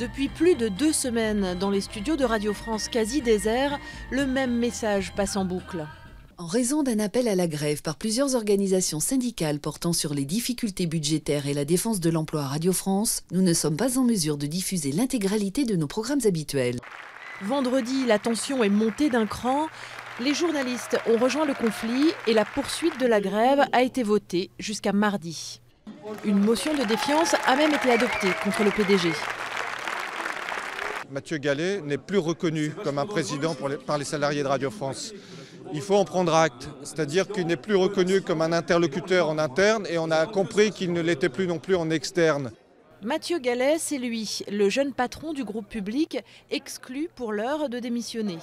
Depuis plus de 2 semaines, dans les studios de Radio France quasi déserts, le même message passe en boucle. En raison d'un appel à la grève par plusieurs organisations syndicales portant sur les difficultés budgétaires et la défense de l'emploi à Radio France, nous ne sommes pas en mesure de diffuser l'intégralité de nos programmes habituels. Vendredi, la tension est montée d'un cran. Les journalistes ont rejoint le conflit et la poursuite de la grève a été votée jusqu'à mardi. Une motion de défiance a même été adoptée contre le PDG. Mathieu Gallet n'est plus reconnu comme un président par les salariés de Radio France. Il faut en prendre acte, c'est-à-dire qu'il n'est plus reconnu comme un interlocuteur en interne et on a compris qu'il ne l'était plus non plus en externe. Mathieu Gallet, c'est lui, le jeune patron du groupe public, exclu pour l'heure de démissionner.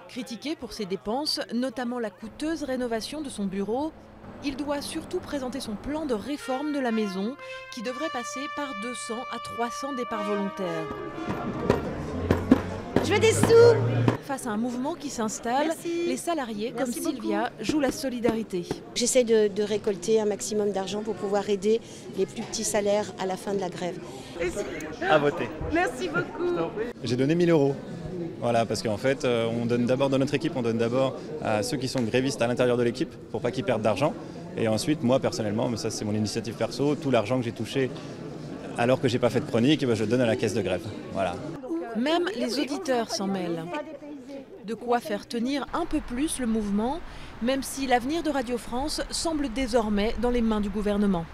Critiqué pour ses dépenses, notamment la coûteuse rénovation de son bureau, il doit surtout présenter son plan de réforme de la maison qui devrait passer par 200 à 300 départs volontaires. Je veux des sous! Face à un mouvement qui s'installe, les salariés comme Sylvia jouent la solidarité. J'essaie de récolter un maximum d'argent pour pouvoir aider les plus petits salaires à la fin de la grève. À voter. Merci beaucoup. J'ai donné 1 000 €. Voilà, parce qu'en fait, on donne d'abord dans notre équipe, on donne d'abord à ceux qui sont grévistes à l'intérieur de l'équipe pour pas qu'ils perdent d'argent. Et ensuite, moi personnellement, mais ça c'est mon initiative perso, tout l'argent que j'ai touché alors que j'ai pas fait de chronique, je donne à la caisse de grève. Voilà. Même les auditeurs s'en mêlent. De quoi faire tenir un peu plus le mouvement, même si l'avenir de Radio France semble désormais dans les mains du gouvernement.